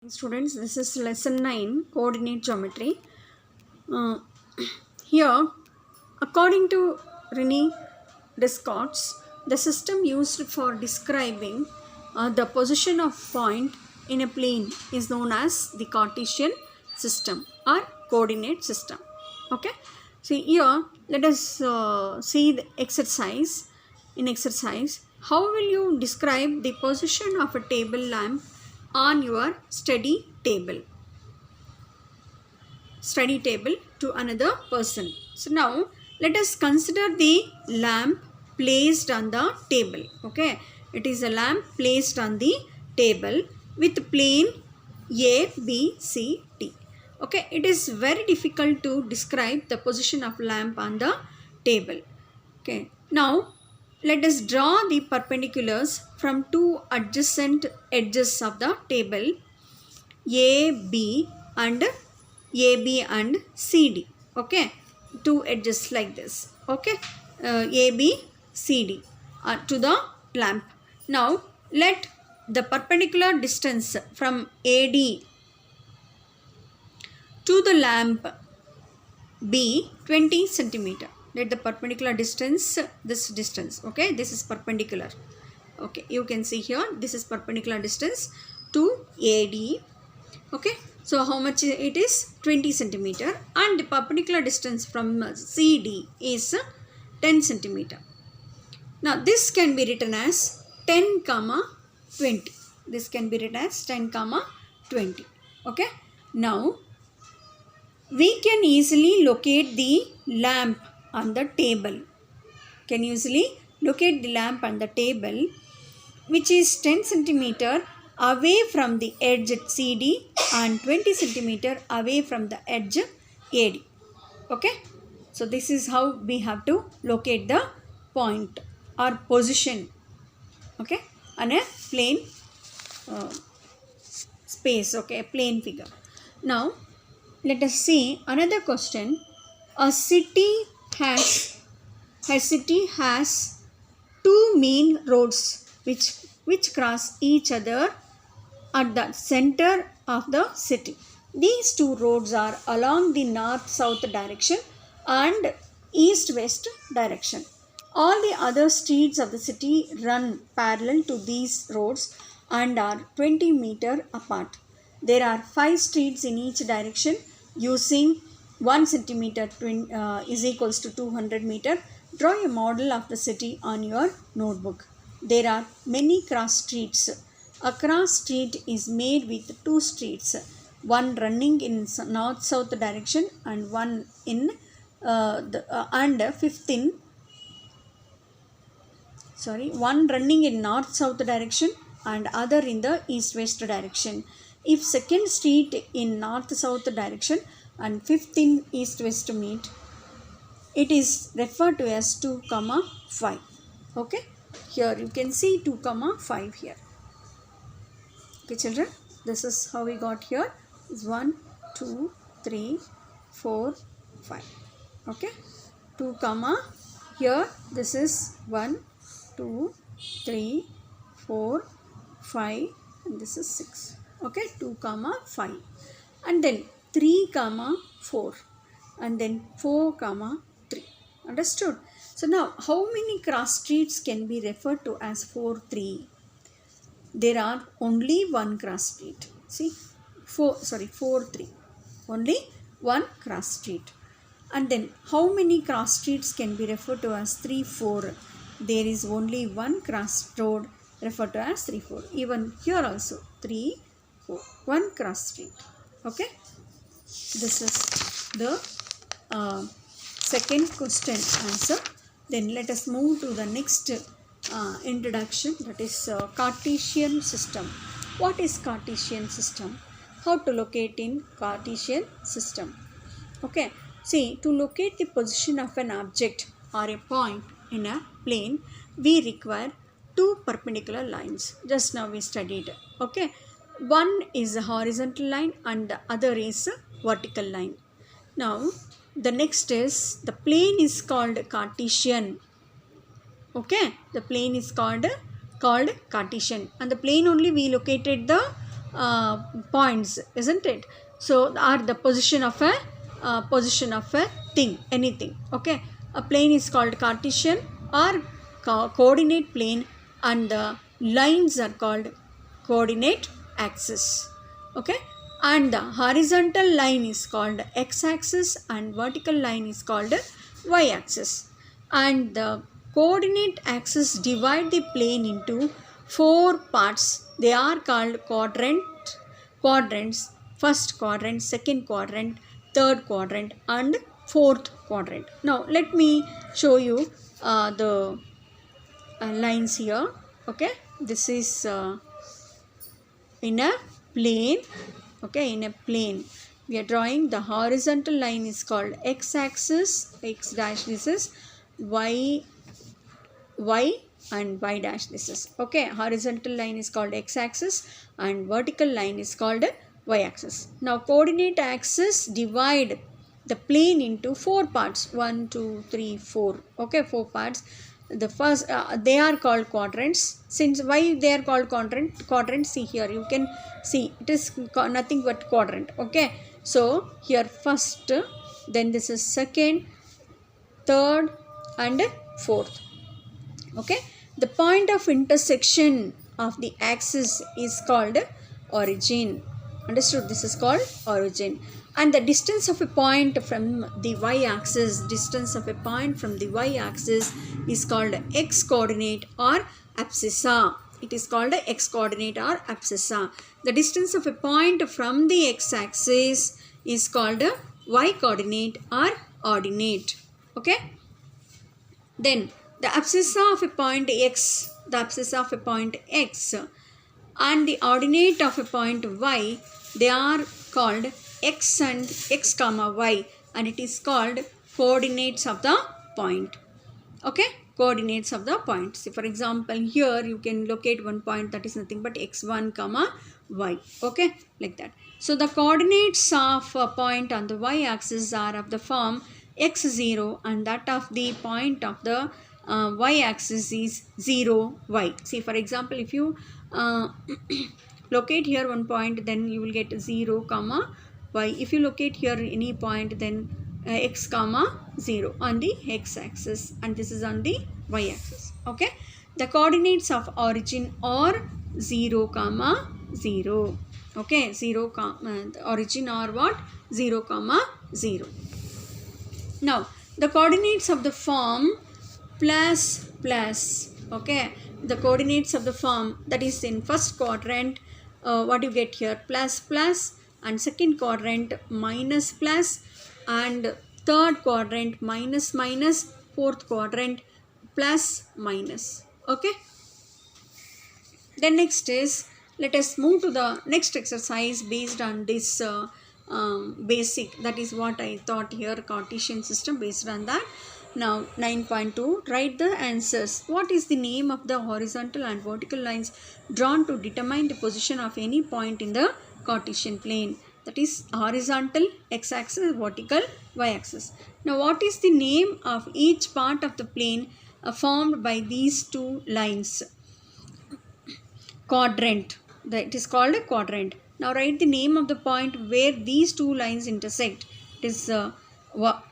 Students, this is lesson 9 coordinate geometry. Here, according to René Descartes, the system used for describing the position of point in a plane is known as the Cartesian system or coordinate system. Okay, so here let us see the exercise. In exercise, how will you describe the position of a table lamp on your study table to another person? So now let us consider the lamp placed on the table. Okay, it is a lamp placed on the table with plane A, B, C, D. Okay, it is very difficult to describe the position of lamp on the table. Okay, now let us draw the perpendiculars from two adjacent edges of the table AB and CD. Okay, two edges like this. Okay, AB, CD to the lamp. Now let the perpendicular distance from AD to the lamp be 20 centimeter. Let the perpendicular distance, this distance, okay, this is perpendicular. Okay, you can see here, this is perpendicular distance to AD. Okay, so how much it is? 20 centimeter, and the perpendicular distance from CD is 10 centimeter. Now this can be written as 10 comma 20. This can be written as 10 comma 20. Okay, now we can easily locate the lamp on the table. Can easily locate the lamp on the table, which is 10 centimeter away from the edge at CD and 20 centimeter away from the edge AD. Okay, so this is how we have to locate the point or position, okay, on a plane space, okay, a plane figure. Now let us see another question. A city has two main roads which cross each other at the center of the city. These two roads are along the north-south direction and east-west direction. All the other streets of the city run parallel to these roads and are 20 meters apart. There are 5 streets in each direction using 1 centimeter is equals to 200 meter. Draw a model of the city on your notebook. There are many cross streets. A cross street is made with 2 streets, one running in north-south direction and one in one running in north-south direction and other in the east-west direction. If second street in north-south direction and fifth in east-west meet, it is referred to as 2, 5. Okay, here you can see 2, 5 here. Okay, children, this is how we got here. Is 1, 2, 3, 4, 5. Okay, 2, here this is 1, 2, 3, 4, 5, and this is 6. Okay, 2, 5, and then 3, 4, and then 4, 3. Understood? So now, how many cross streets can be referred to as 4, 3? There are only one cross street. See, 4, 3. Only one cross street. And then, how many cross streets can be referred to as 3, 4? There is only one cross road referred to as 3, 4. Even here also, 3, 4. One cross street. Okay. This is the second question answer. Then let us move to the next introduction, that is Cartesian system. What is Cartesian system? How to locate in Cartesian system? Okay, see, to locate the position of an object or a point in a plane, we require two perpendicular lines. Just now we studied. Okay, one is a horizontal line and the other is a vertical line. Now the next is the plane is called Cartesian. Okay, the plane is called Cartesian, and the plane only we located the points, isn't it? So are the position of a thing, anything. Okay, a plane is called Cartesian or coordinate plane, and the lines are called coordinate axis. Okay, and the horizontal line is called x-axis and vertical line is called y-axis. And the coordinate axis divide the plane into 4 parts. They are called quadrants: first quadrant, second quadrant, third quadrant, and fourth quadrant. Now let me show you the lines here. Okay, this is in a plane. Okay, in a plane we are drawing the horizontal line is called x-axis, x dash, this is y and y dash, this is. Okay, horizontal line is called x-axis and vertical line is called y-axis. Now coordinate axis divide the plane into 4 parts, 1 2 3 4. Okay, 4 parts. The first they are called quadrants. Since why they are called quadrants, see here, you can see it is nothing but quadrant. Okay, so here first, then this is second, third, and fourth. Okay, the point of intersection of the axis is called origin. Understood? This is called origin. And the distance of a point from the y-axis, is called x coordinate or abscissa. It is called x coordinate or abscissa. The distance of a point from the x-axis is called y coordinate or ordinate. Okay, then the abscissa of a point x, and the ordinate of a point y, they are called x and x comma y, and it is called coordinates of the point. Okay, coordinates of the point. See, for example, here you can locate one point that is nothing but x1 comma y. Okay, like that. So the coordinates of a point on the y-axis are of the form x0, and that of the point of the y-axis is 0, y. See, for example, if you locate here one point, then you will get 0 comma y. If you locate here any point, then x comma 0 on the x-axis, and this is on the y-axis. Okay, the coordinates of origin are 0 comma 0. Okay, 0 comma origin or what? 0 comma 0. Now the coordinates of the form plus plus. Okay, the coordinates of the form, that is in first quadrant, what you get here, plus plus, and second quadrant minus plus, and third quadrant minus minus, fourth quadrant plus minus. Okay, then next is, let us move to the next exercise based on this basic, that is what I thought here, Cartesian system, based on that. Now 9.2, write the answers. What is the name of the horizontal and vertical lines drawn to determine the position of any point in the Cartesian plane? That is horizontal x-axis, vertical y-axis. Now what is the name of each part of the plane formed by these two lines? Quadrant. It is called a quadrant. Now write the name of the point where these two lines intersect. It is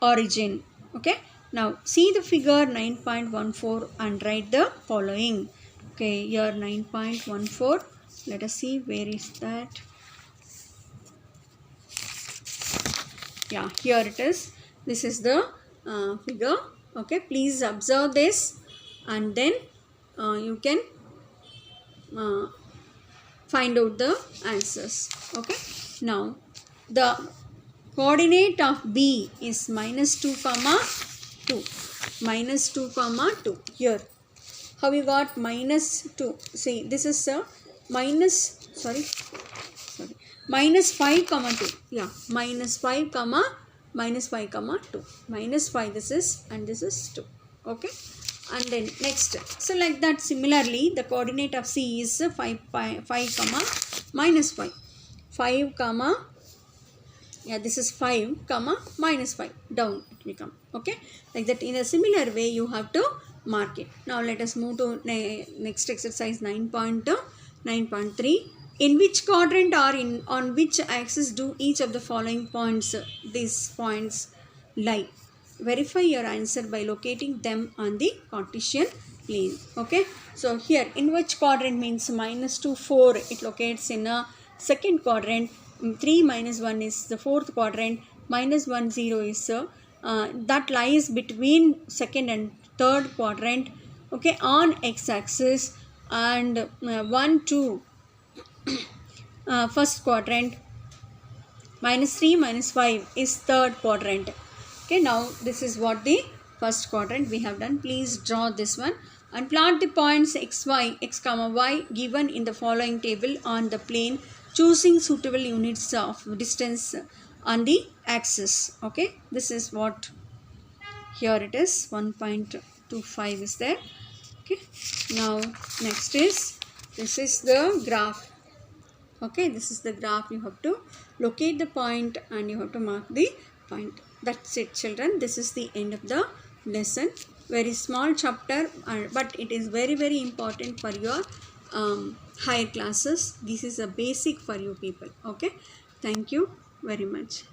origin. Okay. Now see the figure 9.14 and write the following. Okay, here 9.14. Let us see where is that. Yeah, here it is. This is the figure. Okay, please observe this, and then you can find out the answers. Okay, now the coordinate of B is minus 2 comma 2. Minus 2 comma 2. Here, how you got minus 2? See, this is a minus, minus 5 comma 2. Yeah, minus 5 comma 2. Minus 5 this is, and this is 2. Okay, and then next, so like that, similarly the coordinate of C is 5 comma minus 5. 5 comma, yeah, this is 5 comma minus 5, down it will come. Okay, like that, in a similar way you have to mark it. Now let us move to next exercise 9.3. In which quadrant or on which axis do each of the following points, these points, lie? Verify your answer by locating them on the Cartesian plane. Okay. So here, in which quadrant means -2, 4. It locates in a second quadrant. 3 minus 1 is the fourth quadrant. -1, 0 is that lies between second and third quadrant. Okay, on x-axis, and 1, 2. First quadrant. -3, -5 is third quadrant. Okay, now this is what the first quadrant we have done. Please draw this one and plot the points x, comma y given in the following table on the plane, choosing suitable units of distance on the axis. Okay, this is what here it is. 1.25 is there. Okay, now next is, this is the graph. Okay, this is the graph. You have to locate the point and you have to mark the point. That's it, children. This is the end of the lesson. Very small chapter, but it is very, very important for your higher classes. This is a basic for you people. Okay, thank you very much.